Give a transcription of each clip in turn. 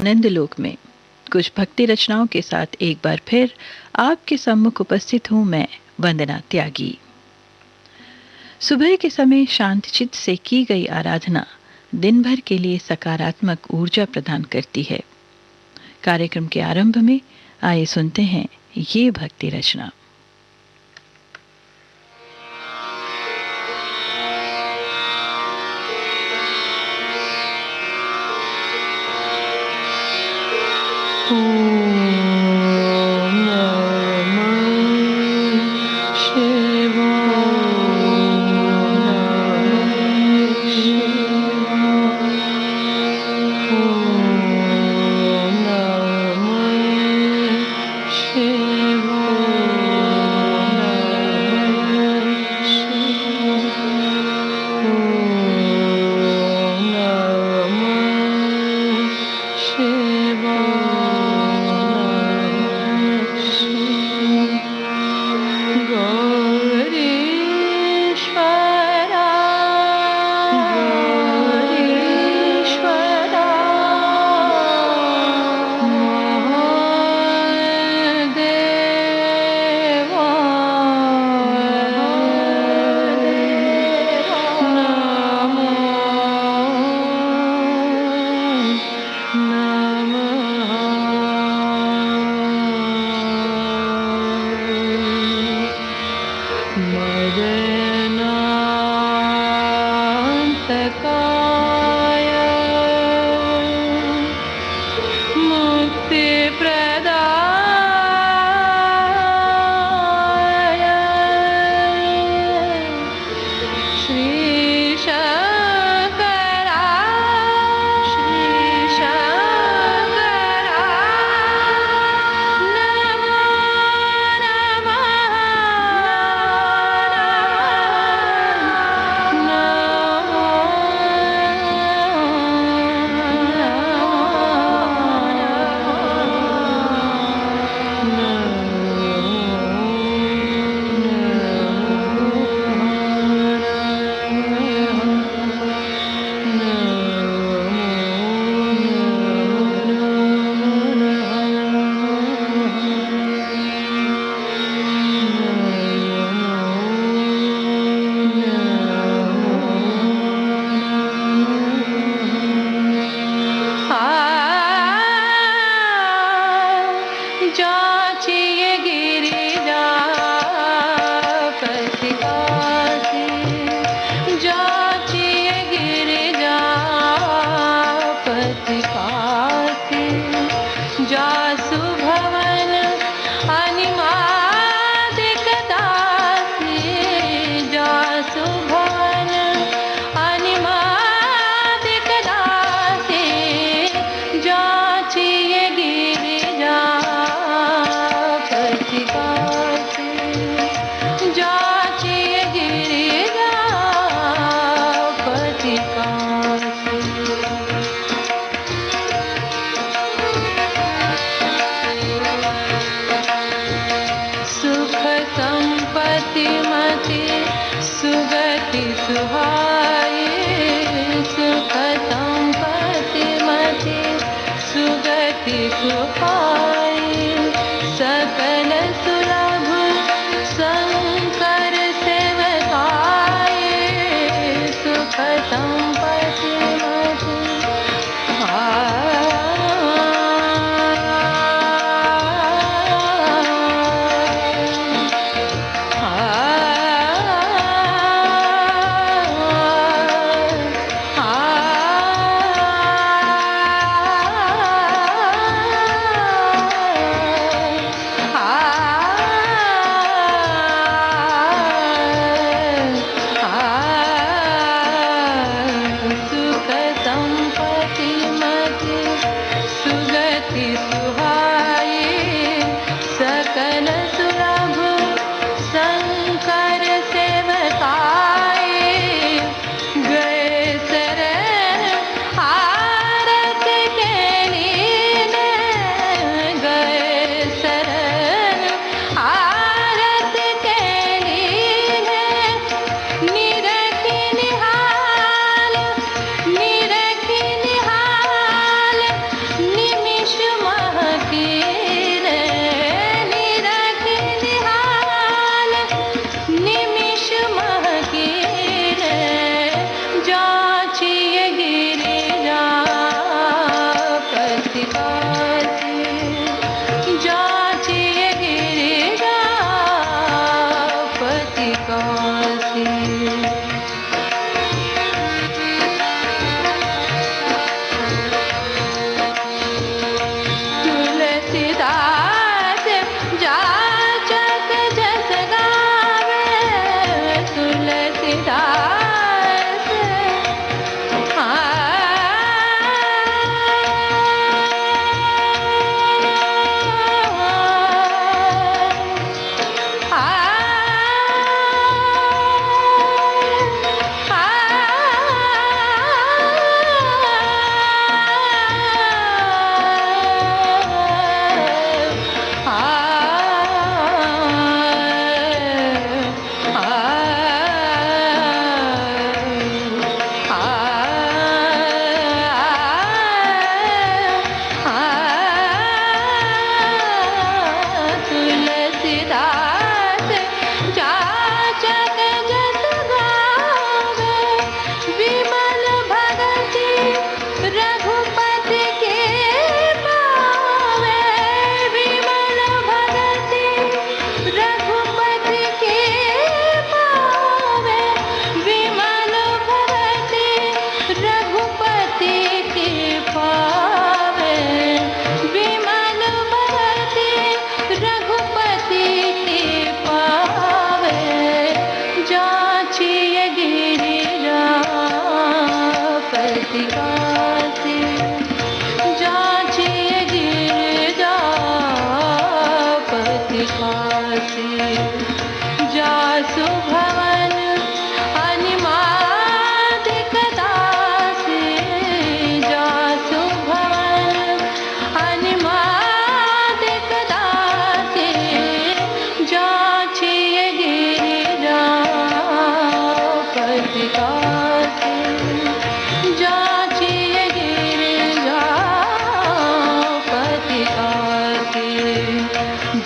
आनंद लोक में कुछ भक्ति रचनाओं के साथ एक बार फिर आपके सम्मुख उपस्थित हूँ मैं, वंदना त्यागी। सुबह के समय शांत चित्त से की गई आराधना दिन भर के लिए सकारात्मक ऊर्जा प्रदान करती है। कार्यक्रम के आरंभ में आइए सुनते हैं ये भक्ति रचना।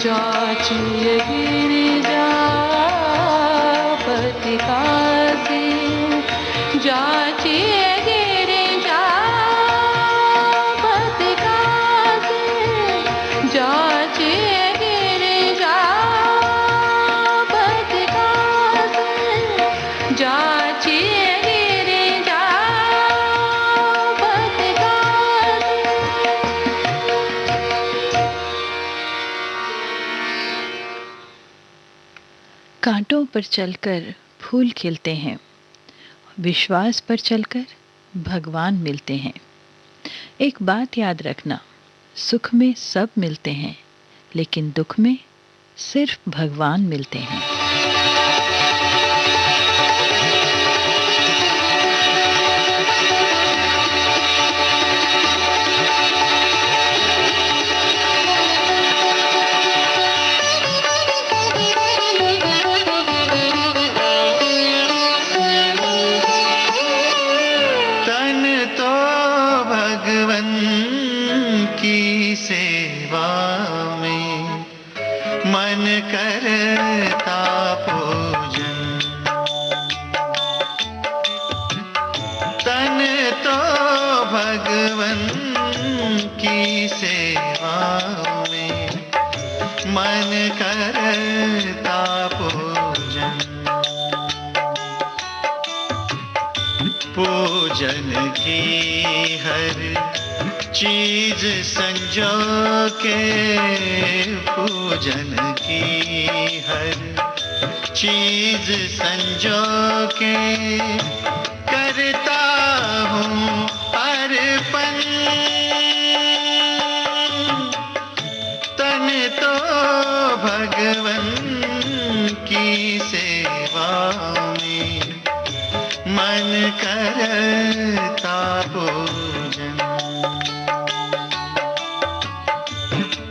जाचिए गिरिजापति काशी, जाचिए गिरिजापति काशी, जाचिए गिरिजापति काशी, जाचिए गिरिजापति काशी। कांटों पर चलकर फूल खिलते हैं, विश्वास पर चलकर भगवान मिलते हैं। एक बात याद रखना, सुख में सब मिलते हैं, लेकिन दुख में सिर्फ भगवान मिलते हैं। सेवा में मन करता पूजन, तन तो भगवन की सेवा में मन करता पूजन। पूजन की हर चीज संजो के, पूजन की हर चीज संजो के करता हूँ अर्पण। तन तो भगवन की सेवा में मन करता पूजन।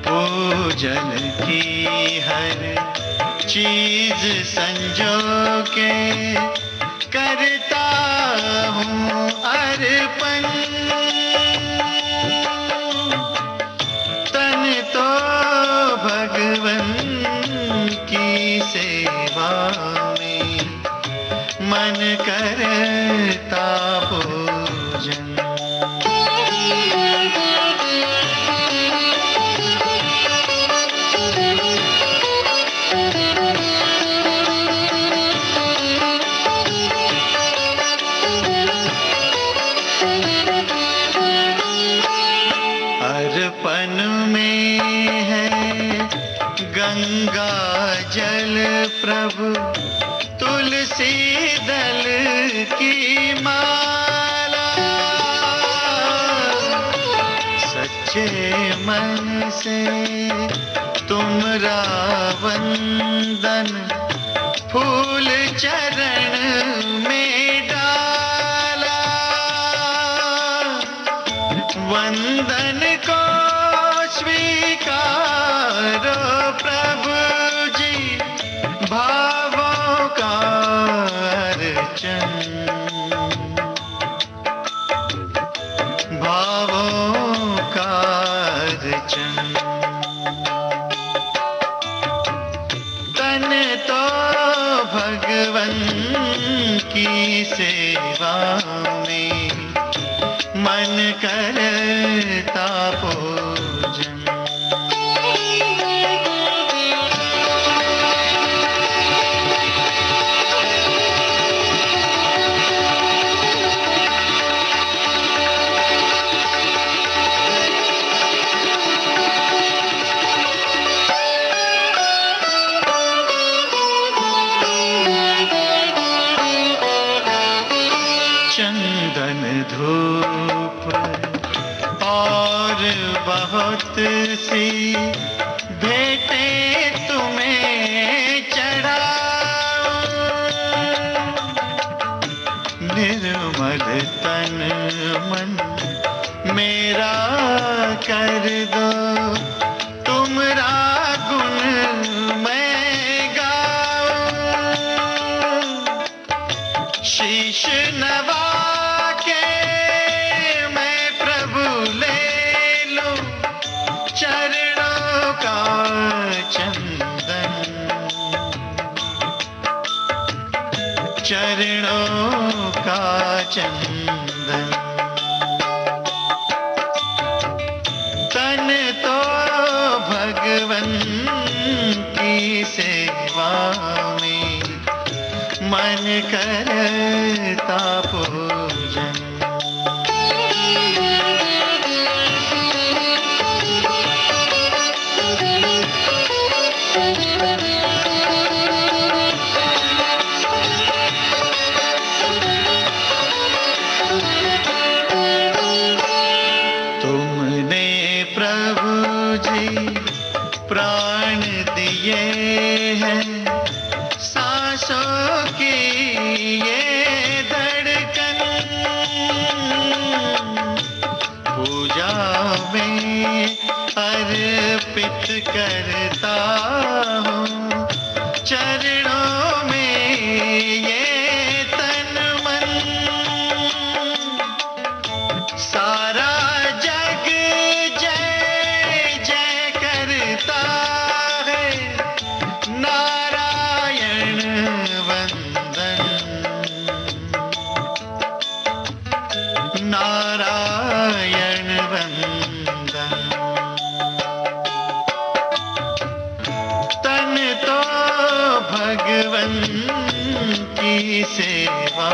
पूजन की हर चीज संजो के करता हूँ अर्पण। तन तो भगवन की सेवा में मन करता पूजन। अर्पण में है गंगा जल प्रभु, तुलसी दल की माला। सच्चे मन से तुमरा वंदन फूल चरण में डाला। वंदन को स्वीकारो प्रभु जी, भावों का अर्चन। भावों का अर्चन। तन तो भगवन की सेवा में मन करता पूजन। चंदन धूप और बहुत सी भेंटें तुम्हें चढ़ाऊं। निर्मल तन मन मेरा कर दो, तुमरा गुण मैं गाऊं। शीश नवा के मैं प्रभु ले लूं, चरणों का चंदन। तन तो भगवन की सेवा में, मन करता पूजन। प्राण दिए हैं, सांसों की ये धड़कन, पूजा में अर्पित करता हूँ, चरणों में ये तन मन। सारा जग जय जय करता है, नारायण वंदन, नारायण वंदन। तन तो भगवन की सेवा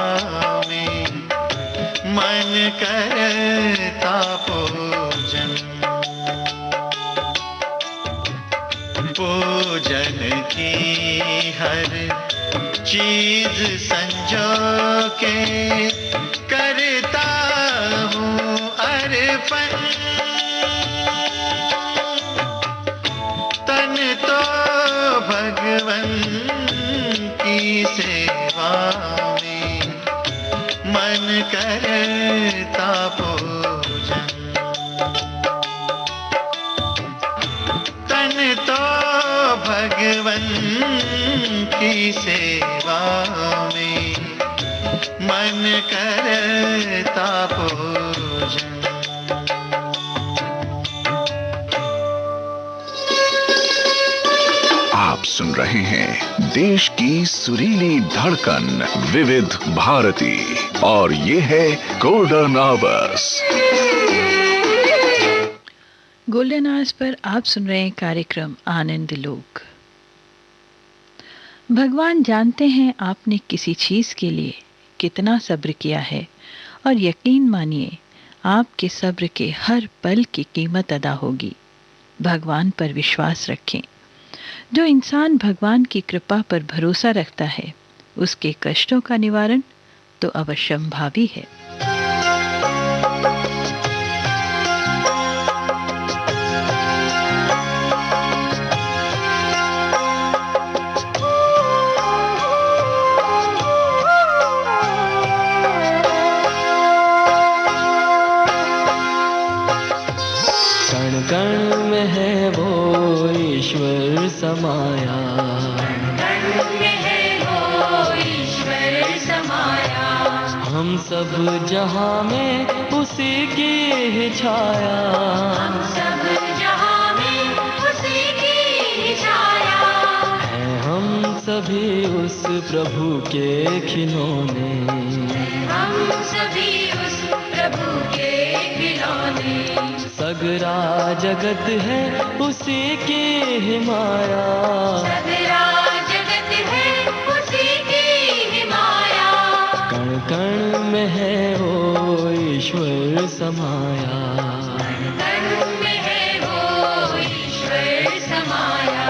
में, मन करता पूजन। पूजन की हर चीज संजो के करता हूँ अर्पण। तन तो भगवन की सेवा में, मन करता पूजन। तन तो भगवन की सेवा में, मन करता पूजन। आप सुन रहे हैं देश की सुरीली धड़कन विविध भारती, और ये है golden hours. Golden hours per आप सुन रहे हैं कार्यक्रम आनंद लोक। भगवान जानते हैं आपने किसी चीज के लिए कितना सब्र किया है, और यकीन मानिए आपके सब्र के हर पल की कीमत अदा होगी। भगवान पर विश्वास रखें। जो इंसान भगवान की कृपा पर भरोसा रखता है, उसके कष्टों का निवारण तो अवश्यंभावी है। कण कण में है वो ईश्वर समाया, कण में है वो ईश्वर समाया। हम सब जहां में उसी की ही छाया, हम सब जहां में उसी की ही छाया। हैं हम सभी उस प्रभु के खिलौने, हम सभी उस प्रभु के खिलौने। सगरा जगत है उसी की ही माया, सगरा जगत है उसी की ही माया। कण कण में है वो ईश्वर समाया, कण कण में है वो ईश्वर समाया।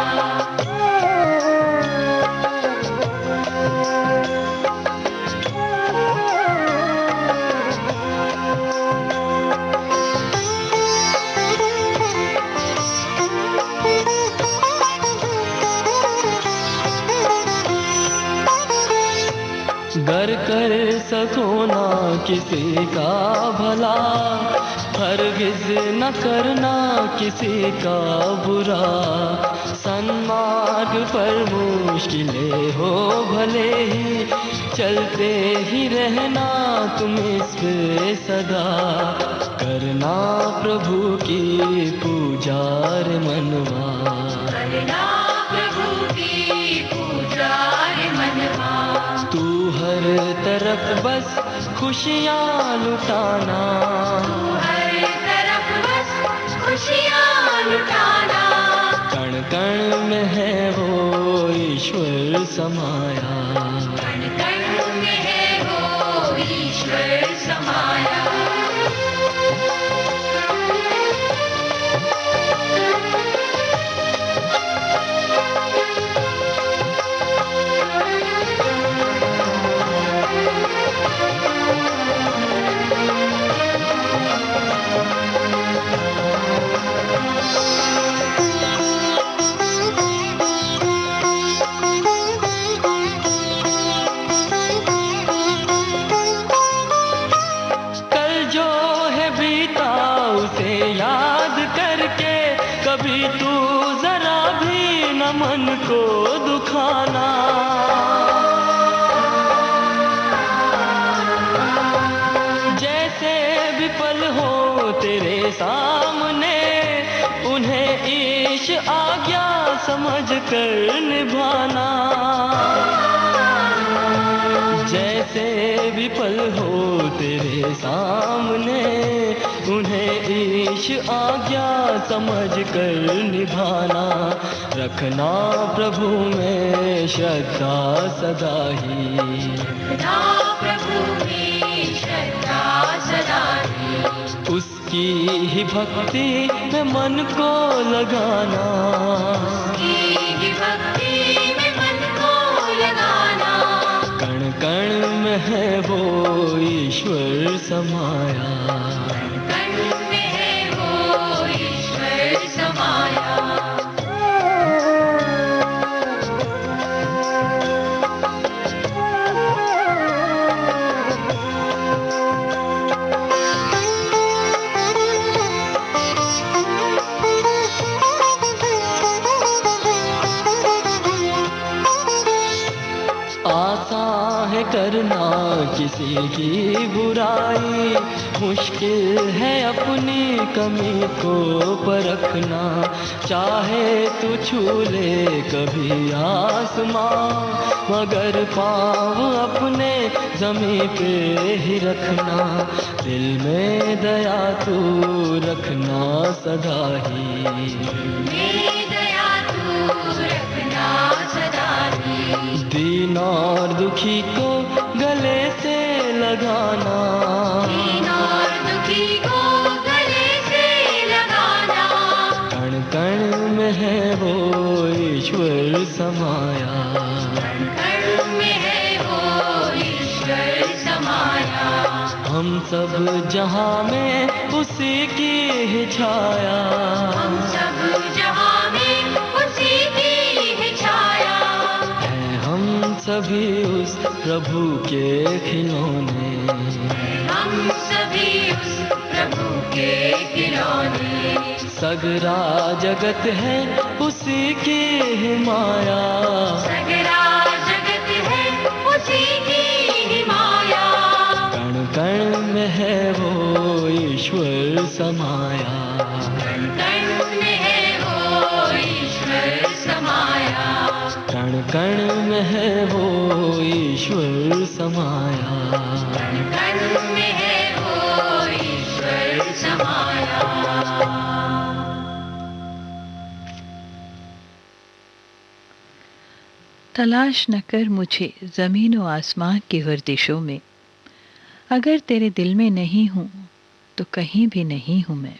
गर कर सको ना किसी का भला, हरगिज न करना किसी का बुरा। सन्मार्ग पर मुश्किलें हो भले ही, चलते ही रहना तुम इस पे सदा। करना प्रभु की पूजा रे मनवा, करना प्रभु की पूजा रे मनवा। तू हर तरफ बस खुशियाँ लुटाना, हर तरफ बस खुशियाँ लुटाना। कण कण में है वो ईश्वर समाया, कण कण में है वो ईश्वर समाया। कभी तू जरा भी न मन को दुखाना, जैसे विफल हो तेरे सामने उन्हें ईश आज्ञा समझ कर निभाना, जैसे विफल हो तेरे सामने उन्हें ईश आज्ञा समझ कर निभाना। रखना प्रभु में श्रद्धा सदा ही, रखना प्रभु में श्रद्धा सदा ही। उसकी ही भक्ति में मन को लगाना, उसकी ही भक्ति में मन को लगाना। कण कण में है वो ईश्वर समाया, करना किसी की बुराई, मुश्किल है अपनी कमी को परखना। चाहे तू छू ले कभी आसमां, मगर पाँव अपने ज़मीं पे ही रखना। दिल में दया तू रखना सदा ही, दीन और दुखी को गले से लगाना, दीन और दुखी को गले से लगाना। कण कण में है वो ईश्वर समाया, कण कण में है वो ईश्वर समाया। हम सब जहां में उसी की ही छाया, हम सब जहां में उसी की ही छाया। सभी उस प्रभु के खिलौने, हम सभी उस प्रभु के खिलौने। सगरा जगत है उसी की ही माया, सगरा जगत है उसी की ही माया। कण कण में है वो ईश्वर समाया, कण कण में है वो ईश्वर समाया। कण कण में है वो ईश्वर समाया, कण कण में है वो ईश्वर समाया। तलाश न कर मुझे ज़मीन व आसमां की गर्दिशों में, अगर तेरे दिल में नहीं हूँ तो कहीं भी नहीं हूँ मैं।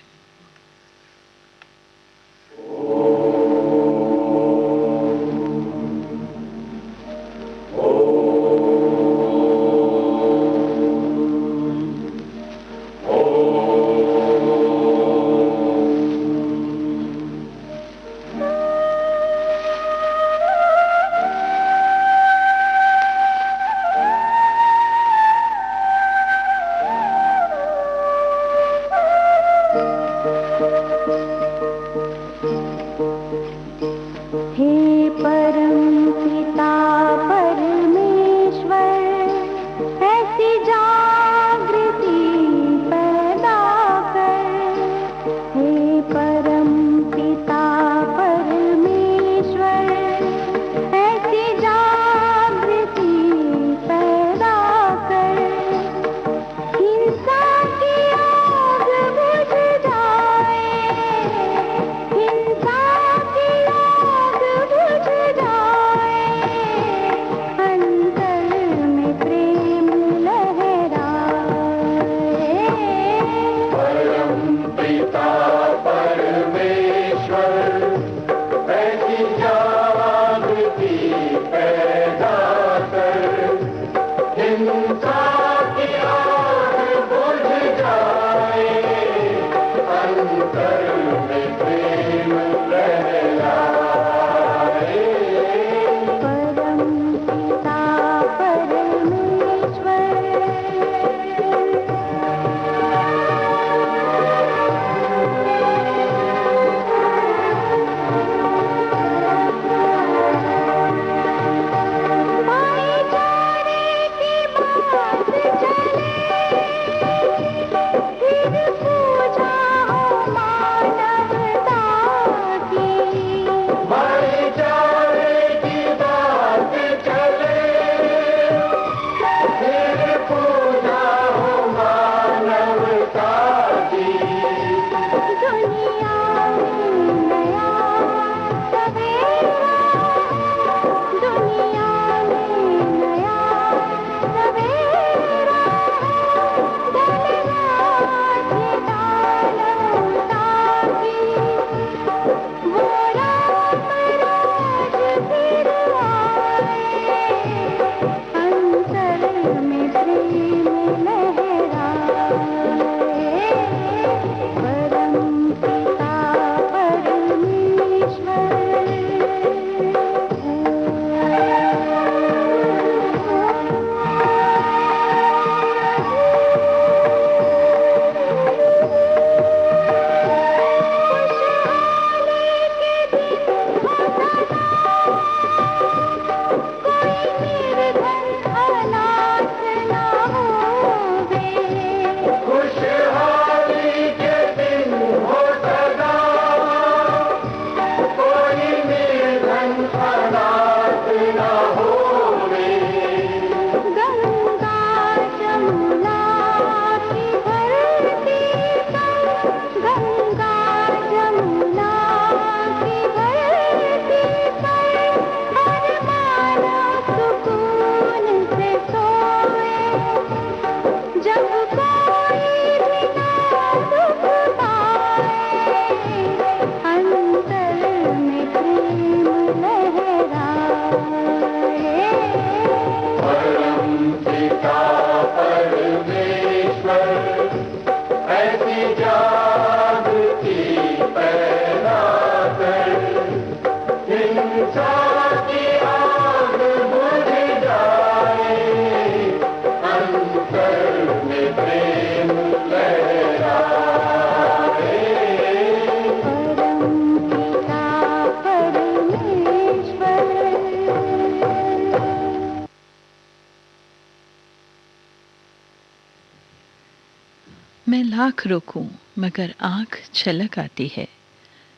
आँख रोकूं मगर आँख छलक आती है,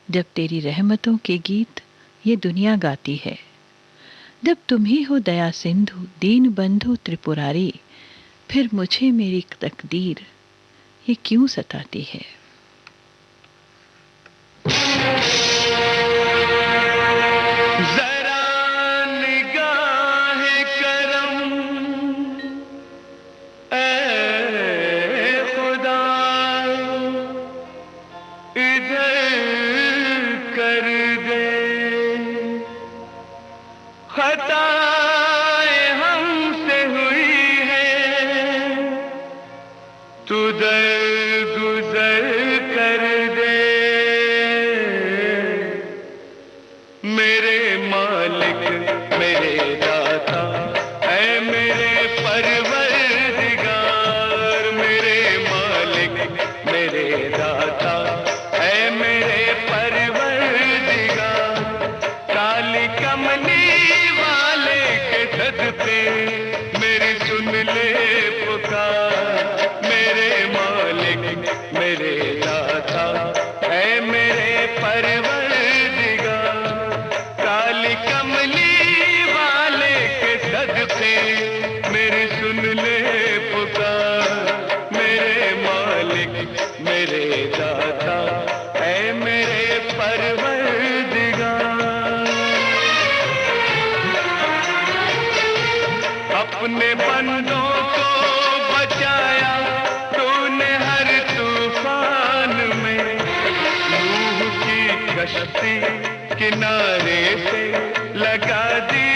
जब तेरी रहमतों के गीत ये दुनिया गाती है। जब तुम ही हो दया सिंधु दीन बंधु त्रिपुरारी, फिर मुझे मेरी तकदीर ये क्यों सताती है। जरा निगाह करम ऐ खुदा इधर कर दे, खताएं हमसे हुई है तू दरगुजर कर दे। मेरे मालिक मेरे दाता ऐ मेरे परवरदिगार, मेरे मालिक मेरे दाता ऐ मेरे परवरदिगार। काली कमली वाले के सदके मेरी सुन ले पुकार, मेरे मालिक मेरे दाता ऐ मेरे परवरदिगार। काली कमली वाले के सदके मेरी सुन ले पुकार, मेरे मालिक मेरे दाता ऐ मेरे परवरदिगार। अपने बंदों को बचाया तूने हर तूफान में, नूह की कश्ती किनारे से लगा दी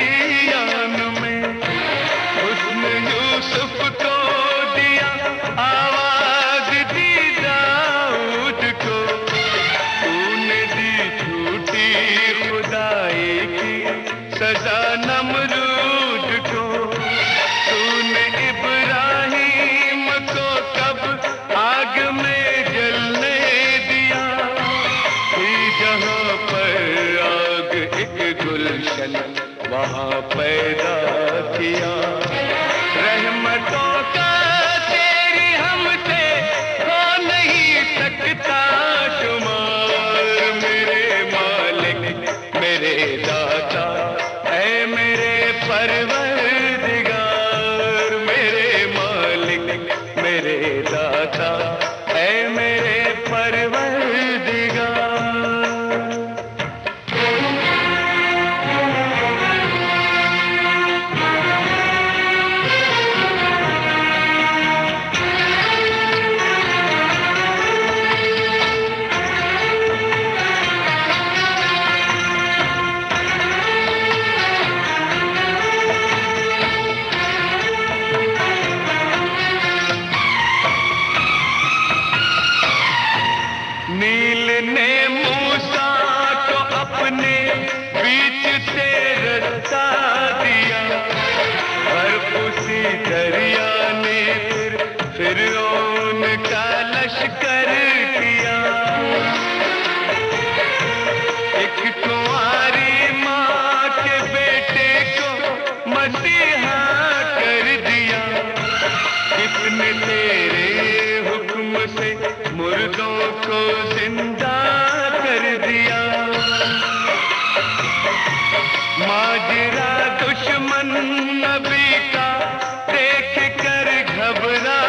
आन में। हुस्न यूसुफ को दिया आवाज दी दाऊद को, तूने दी झूठी खुदाई की सजा नमरूद को। तूने इब्राहिम को कब आग में जलने दिया, थी जहां पर आग एक गुलशन वहां पैदा किया। रहमतों का तेरी हमसे हो नहीं सकता शुमार, मेरे मालिक मेरे दाता ऐ मेरे परवरदिगार, मेरे मालिक मेरे दाता ऐ मेरे परवरदिगार। नील ने मूसा को अपने बीच से रास्ता दिया, और उसी दरिया ने फिर फिरौन का लश्कर किया। एक कुंवारी माँ के बेटे को मसीहा कर दिया, किसने तेरे हुक्म से मुर्दों को जिंदा कर दिया। माजरा दुश्मन नबी का देख कर घबरा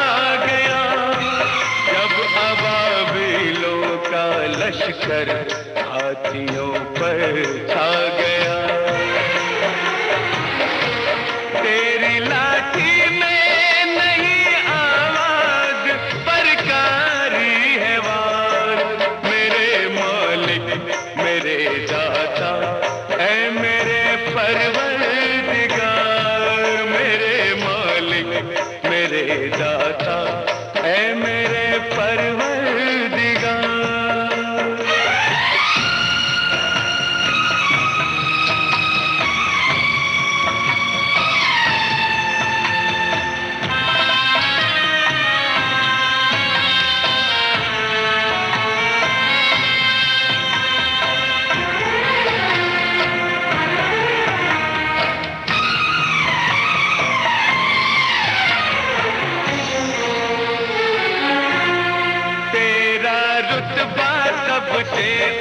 गया, जब अबाबिलों का लश्कर हाथियों पर छा गया। तेरी लाठी में नहीं आवाज पर कारी है वार, मेरे मालिक मेरे दाता ऐ मेरे परवरदिगार, मेरे मालिक मेरे दाता ऐ मेरे परवरदिगार।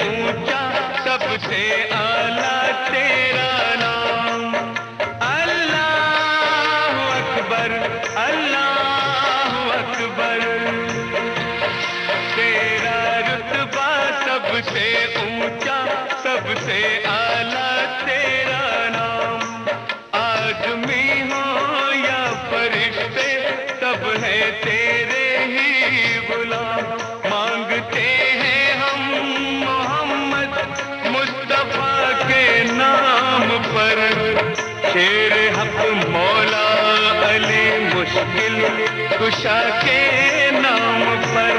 ऊंचा सबसे आला तेरा नाम। अल्लाह अकबर, अल्लाह अकबर। तेरा रुतबा सबसे ऊंचा सबसे आला तेरा नाम। आदमी हो या फरिश्ते सब है तेरे ही गुलाम। मांगते हैं हम मोहम्मद मुस्तफा के नाम पर। शेर हक मौला अली मुश्किल कुशा के नाम पर।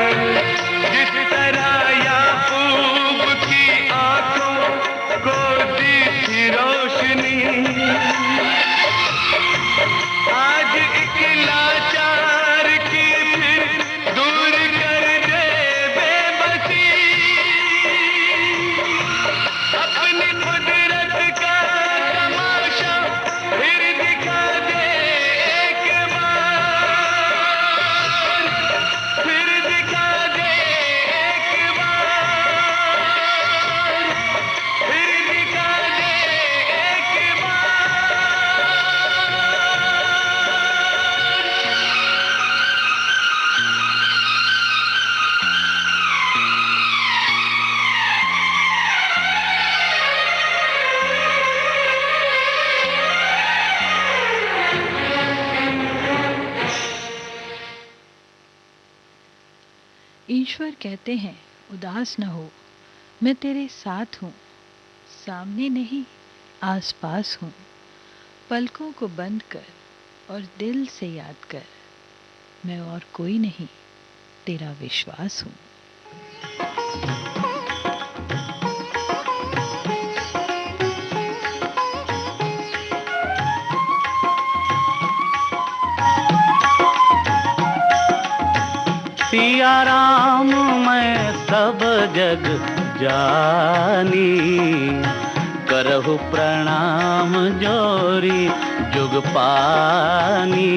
जिस तरह याकूब की आंखों को दी थी रोशनी, आज एक लाचार की फिर दूर कर दे बेबसी। अपनी कुदरत का तमाशा फिर दिखा दे एक बार, फिर दिखा दे एक बार, फिर दिखा दे एक बार। ईश्वर कहते हैं उदास न हो, मैं तेरे साथ हूँ, सामने नहीं आसपास हूँ। पलकों को बंद कर और दिल से याद कर, मैं और कोई नहीं तेरा विश्वास हूँ। सिया राम मैं सब जग जानी, करहु प्रणाम जोरी जुग पानी।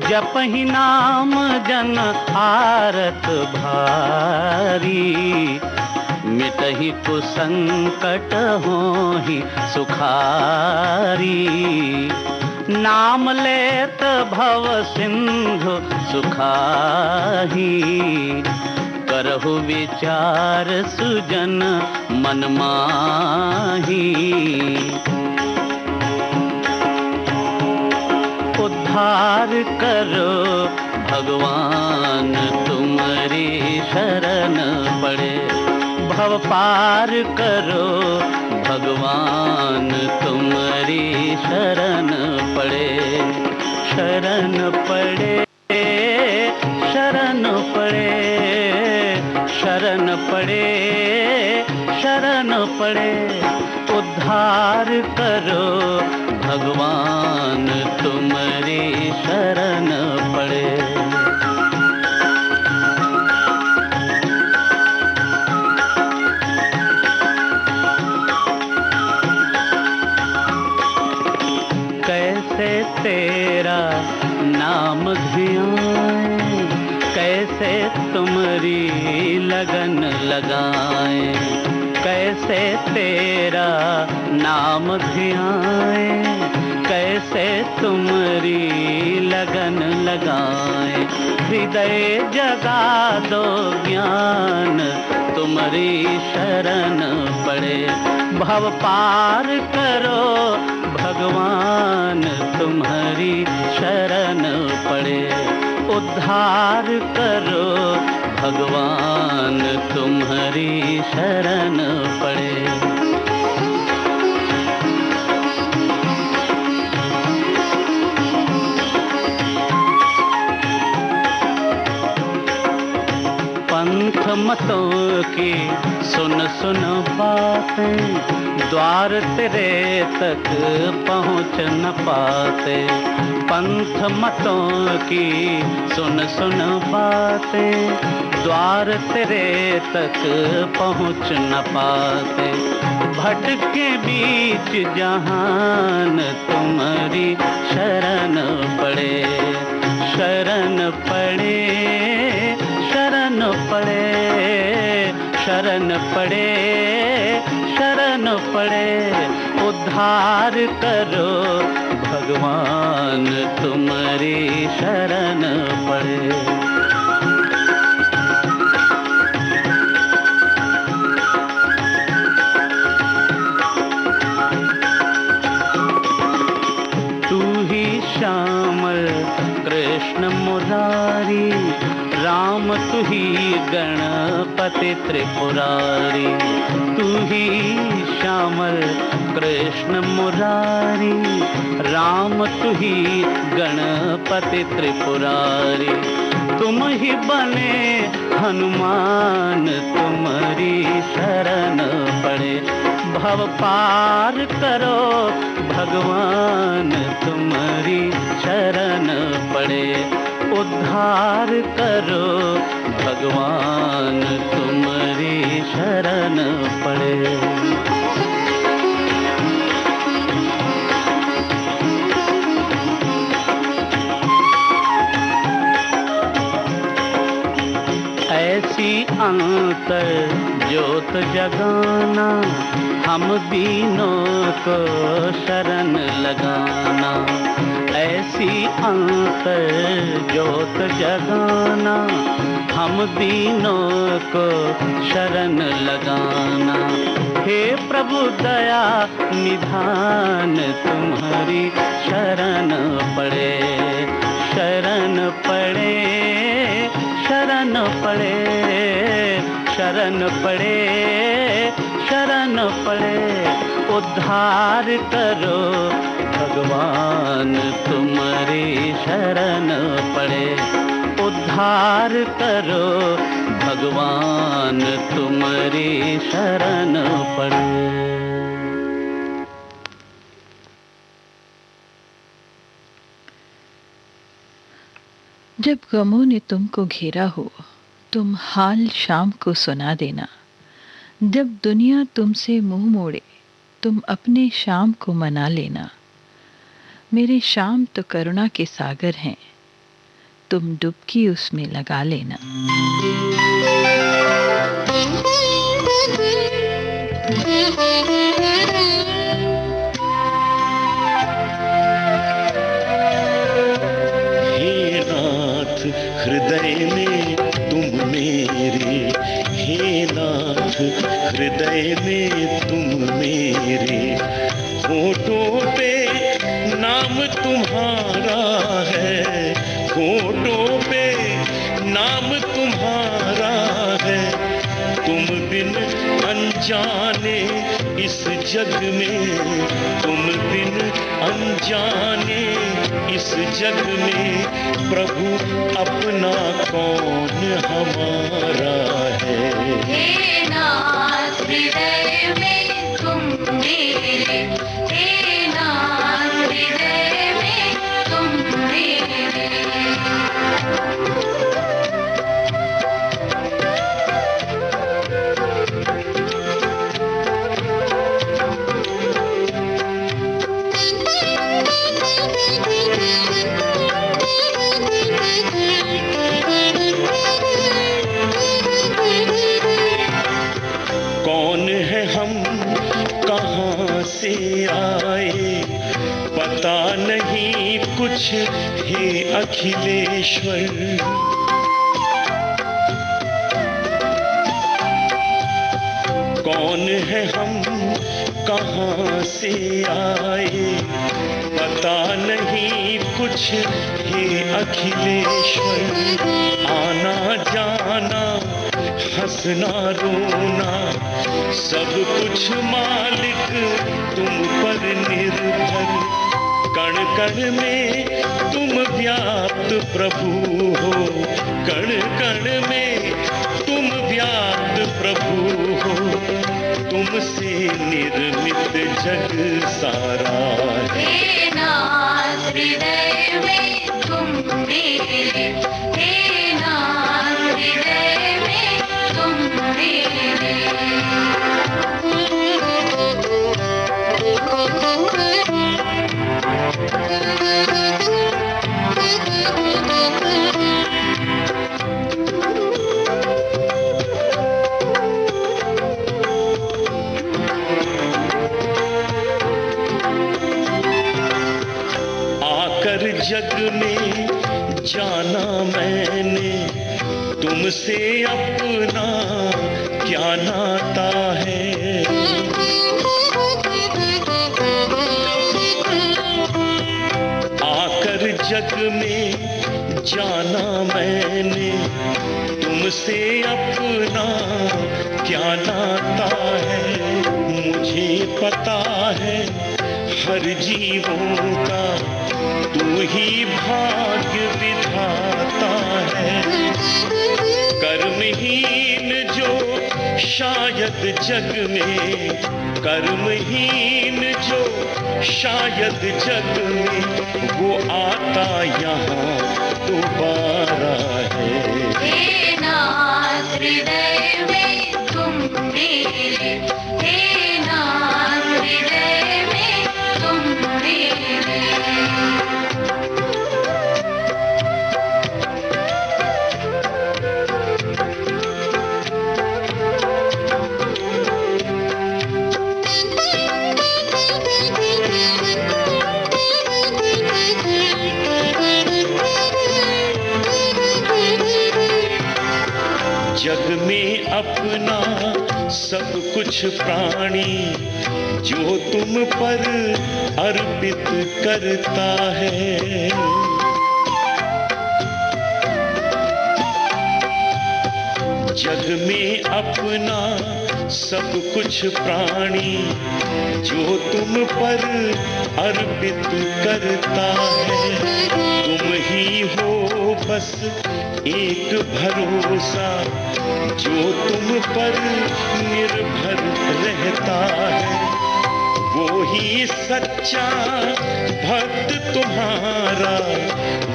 जपहि नाम जन आरत भारी, मिटहि कुसंकट होहि सुखारी। नाम लेत भव सिंधु सुखाही, करहु विचार सुजन मन माही। उद्धार करो भगवान तुम्हारी शरण पड़े। भव पार करो भगवान तुम्हारी शरण पड़े। शरण पड़े, शरण पड़े, शरण पड़े, शरण पड़े। उद्धार करो भगवान तुम्हारी शरण पड़े। कैसे तेरा नाम धियाएं, कैसे तुम्हारी लगन लगाएं। कैसे तेरा नाम धियाएं, कैसे तुम्हारी लगन लगाएं। हृदय जगा दो ज्ञान तुम्हारी शरण पड़े। भव पार करो भगवान तुम्हारी शरण पड़े। उद्धार करो भगवान तुम्हारी शरण पड़े। पंथ मतों की सुन सुन बातें, द्वार तेरे तक पहुँच न पाते। पंथ मतों की सुन सुन बातें, द्वार तेरे तक पहुँच न पाते। भटके बीच जहान तुम्हारी शरण पड़े। शरण पड़े, शरण पड़े, शरण पड़े, शरण पड़े, उद्धार करो भगवान तुम्हारी शरण पड़े। श्यामल कृष्ण मुरारी, राम तू ही गणपति त्रिपुरारी। तू ही श्यामल कृष्ण मुरारी, राम तू ही गणपति त्रिपुरारी। तुम ही बने हनुमान तुम्हारी शरण पड़े। भव पार करो भगवान तुम्हारी शरण पड़े। उद्धार करो भगवान तुम्हारी शरण पड़े। ऐसी अंतर ज्योत जगाना, हम दीनों को शरण लगाना। ऐसी अंतर ज्योत जगाना, हम दीनों को शरण लगाना। हे प्रभु दया निधान तुम्हारी शरण पड़े, शरण पड़े, शरण पड़े, शरण पड़े, शरण पड़े। उद्धार करो भगवान तुम्हारी शरण पड़े। उद्धार करो भगवान तुम्हारी शरण पड़े। जब गमों ने तुमको घेरा हो, तुम हाल शाम को सुना देना। जब दुनिया तुमसे मुंह मोड़े, तुम अपने शाम को मना लेना। मेरे शाम तो करुणा के सागर हैं, तुम डुबकी उसमें लगा लेना। हे नाथ हृदय में तुम मेरे, हे नाथ हृदय में तुम मेरे। होठों पे नाम तुम्हारा है, होठों पे नाम तुम्हारा है। तुम बिन अनजाने इस जग में, तुम बिन अनजाने इस जग में। प्रभु अपना कौन हमारा है। हे नाथ हृदय में तुम मेरे, हे नाथ हृदय में तुम मेरे। कौन है हम, कहाँ से आए, पता नहीं कुछ हे अखिलेश्वर। कौन है हम, कहाँ से आए, पता नहीं कुछ हे अखिलेश्वर। आना जाना हंसना रोना सब कुछ मालिक तुम पर निर्भर। कण कण में तुम व्याप्त प्रभु हो, कण कण में तुम व्याप्त प्रभु हो। तुमसे निर्मित जग सारा है। हे नाथ हृदय में तुम मेरे, हे नाथ हृदय में तुम मेरे। तुमसे अपना क्या नाता है। आकर जग में जाना मैंने तुमसे अपना क्या नाता है। मुझे पता है हर जीवों का तू ही भाग्य विधाता है। कर्महीन जो शायद जग में, कर्महीन जो शायद जग में, वो आता यहाँ दोबारा है। हे नाथ हृदय में तुम मेरे, हे नाथ हृदय में तुम मेरे। जग में अपना सब कुछ प्राणी जो तुम पर अर्पित करता है। जग में अपना सब कुछ प्राणी जो तुम पर अर्पित करता है। तुम ही हो बस एक भरोसा जो तुम पर निर्भर रहता है। वो ही सच्चा भक्त तुम्हारा,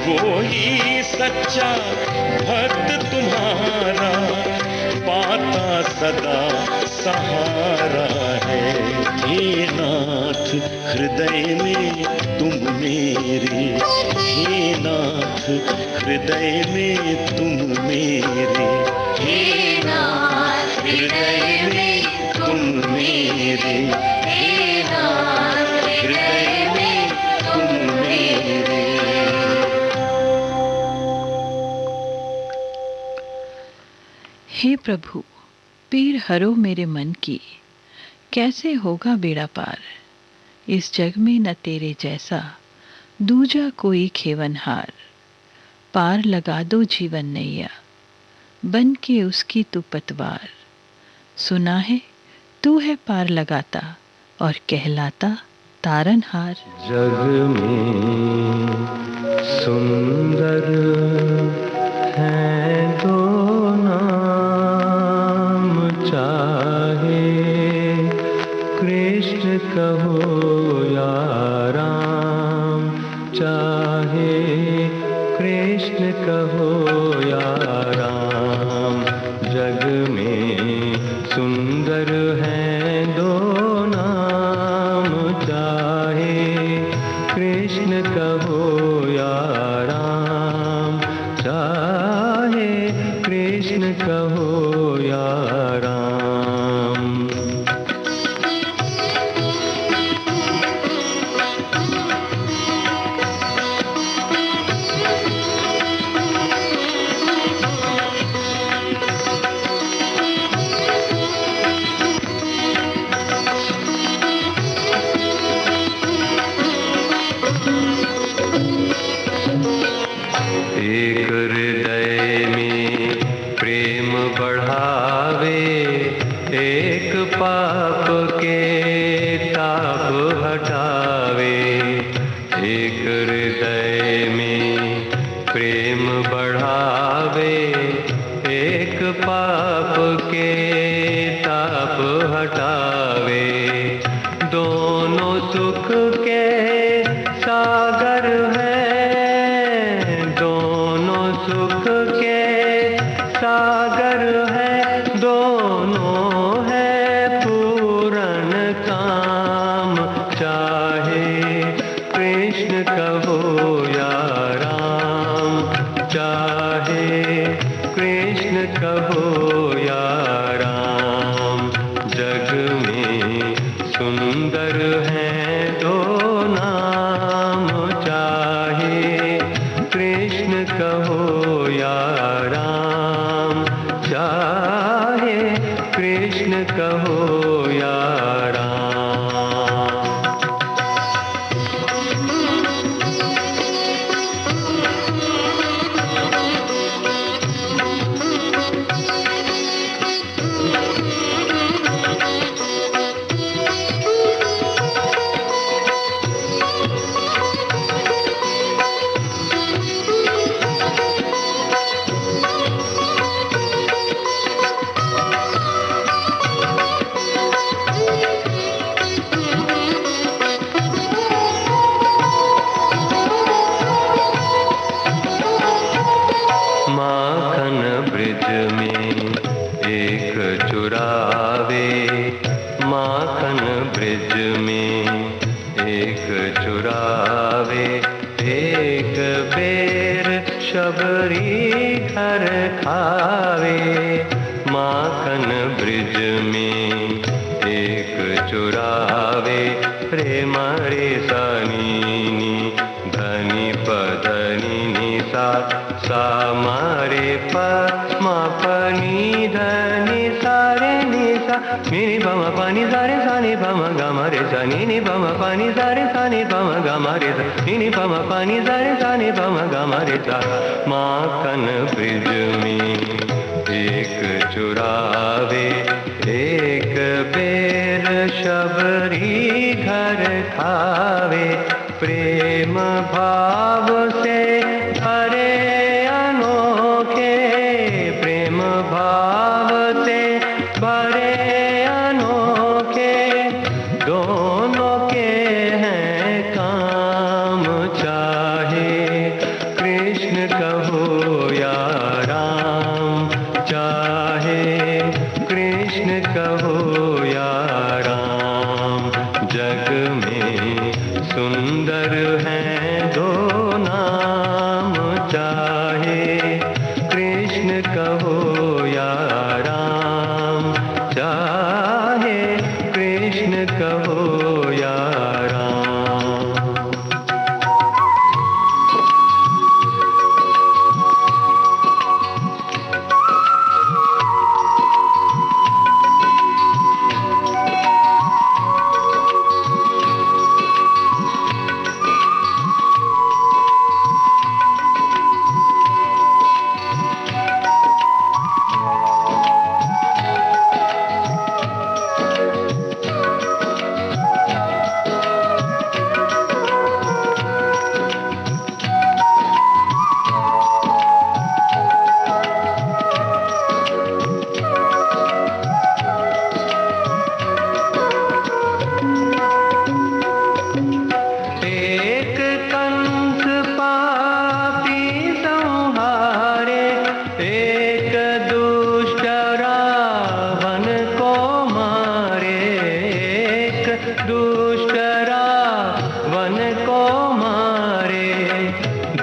वो ही सच्चा भक्त तुम्हारा, पाता सदा सहारा है। हे नाथ हृदय में तुम मेरे, हे नाथ हृदय में तुम मेरे, हे नाथ हृदय में तुम मेरे, हे नाथ हृदय में तुम मेरे। हे प्रभु, पीर हरो मेरे मन की, कैसे होगा बेड़ा पार। इस जग में न तेरे जैसा दूजा कोई खेवनहार। पार लगा दो जीवन नैया, बन के उसकी तू पतवार। सुना है तू है पार लगाता और कहलाता तारनहार। जग में सुंदर है दो नाम, चाहे कृष्ण कहो या राम, चाहे कृष्ण कहो या राम। जग में सुंदर है दो नाम, चाहे कृष्ण कहो या राम, चाहे कृष्ण कहो या राम। एक हृदय में प्रेम बढ़ावे, एक पाप के ताप हटावे। एक हृदय में प्रेम बढ़ावे, एक पाप के ताप हटावे। दोनों सुख के सागर हैं, दोनों सुख के सागर है, दोनों है पूर्ण काम। चाहे कृष्ण कहो या राम, चाहे कृष्ण कहो या राम। जग में सुंदर है दो नाम, या राम। माखन ब्रिज में एक चुरावे, माखन ब्रिज में एक चुरावे, एक बेर शबरी घर खावे। माखन ब्रिज में एक चुरावे, रे मरे सनी धनी पधनी नि सा, सा मारे प मा पनी धनी सा रे नि सा, नि नि प म पानी सा रे सा नि प म ग म रे सा, नि नि प म पानी सा रे सा नि प म ग म रे सा, नि नि प म पानी सा रे सा नि प म ग म रे सा। माखन ब्रिज में एक चुरावे, एक बेर शबरी घर खावे। प्रेम भाव से भरे अनोखे, प्रेम भाव से भरे अनोखे, दोनों के हैं काम। चाहे कृष्ण कहो या राम, चाहे कृष्ण कहो या राम। जग में सुंदर हैं दो नाम, चाहे कृष्ण कहो या राम, चाहे कृष्ण कहो या राम। एक कंस पापी संहारे, एक दुष्ट रावण को मारे, एक दुष्ट रावण को मारे।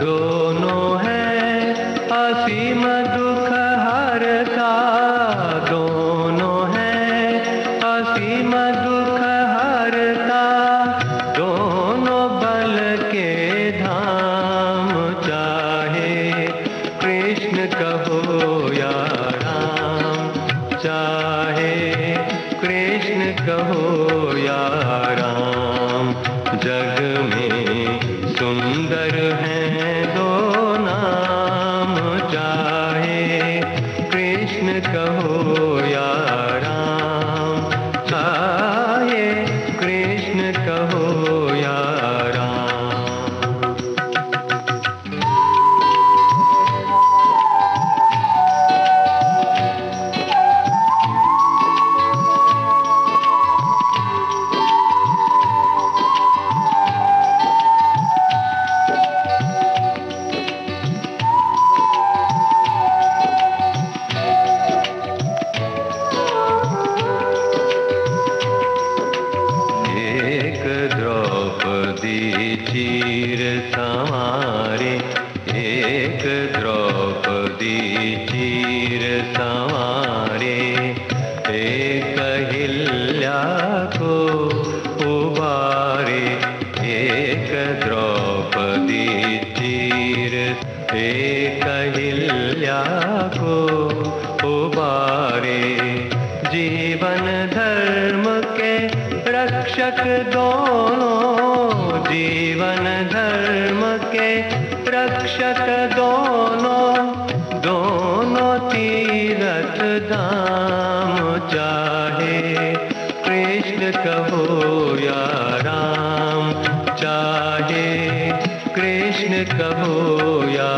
दोनों हैं असीम दुख हरता, दोनों हैं असीम दुख हरता, दोनों बल के धाम। चाहे कृष्ण कहो या राम, चाहे कृष्ण कहो या राम। जग में सुंदर हैं दो नाम, चाहे कृष्ण कहो या राम, चाहे कृष्ण कहो या राम। रक्षक दोनों, जीवन धर्म के रक्षक दोनों, दोनों तीरथ धाम, चाहे कृष्ण कहो या राम, चाहे कृष्ण कहो या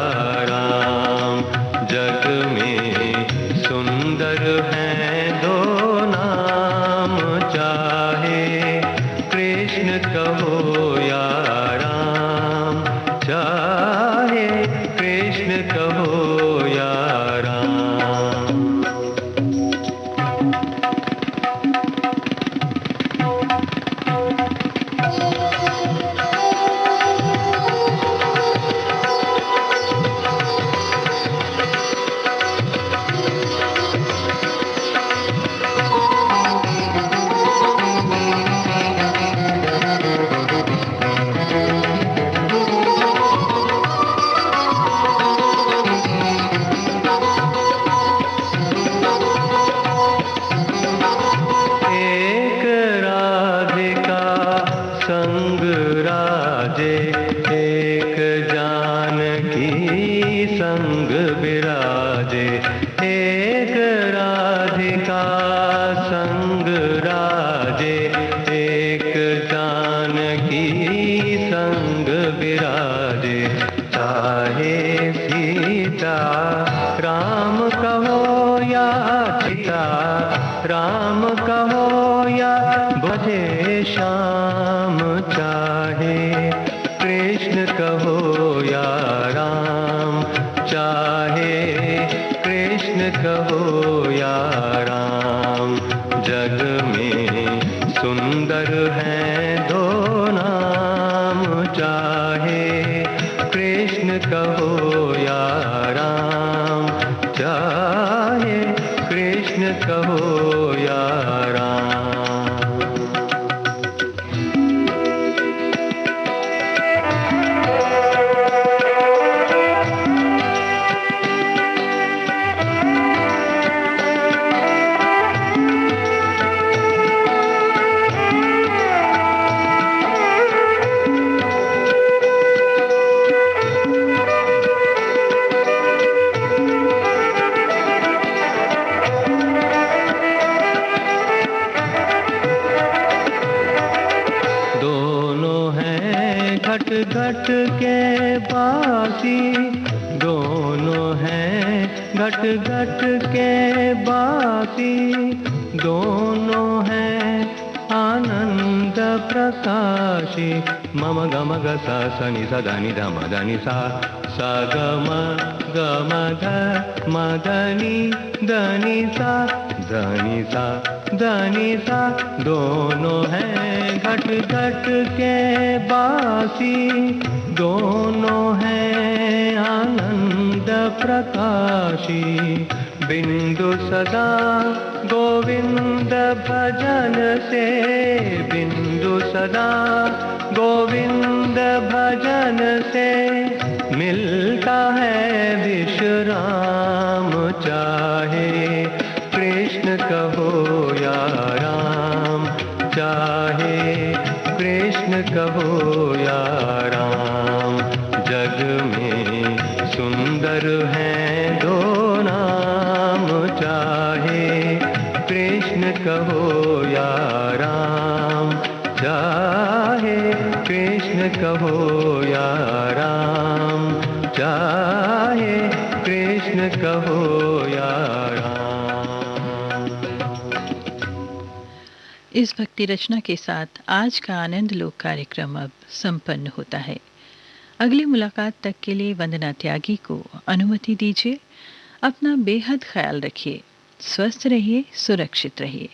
राम। जग में सुंदर हैं दो नाम, चाहे कृष्ण कहो या राम, चाहे कृष्ण कहो या राम। राम कहो या भजे श्याम, चाहे कृष्ण कहो या राम, चाहे कृष्ण कहो या राम। जग में सुंदर हैं दो नाम, चाहे कृष्ण कहो या राम, चाहे कृष्ण कहो या राम। घट के बासी, दोनों हैं घट घट के बासी, दोनों हैं आनंद प्रकाशी। मम गम ग सा स नि सा दा नि धा म दा नि सा, सा ग म ग म ध म ध नि द नि सा, ध नि सा द नि सा। दोनों हैं घट घट के बासी, दोनों हैं आनंद प्रकाशी। बिंदु सदा गोविंद भजन से, बिंदु सदा गोविंद भजन से, मिलता है विश्राम। चाहे कृष्ण कहो या राम, चाहे कृष्ण कहो या राम। जग में सुंदर हैं दो नाम, चाहे कृष्ण कहो या राम, चाहे कृष्ण कहो या राम, चाहे कृष्ण कहो या राम। इस भक्ति रचना के साथ आज का आनंद लोक कार्यक्रम अब संपन्न होता है। अगली मुलाकात तक के लिए वंदना त्यागी को अनुमति दीजिए। अपना बेहद ख्याल रखिए, स्वस्थ रहिए, सुरक्षित रहिए।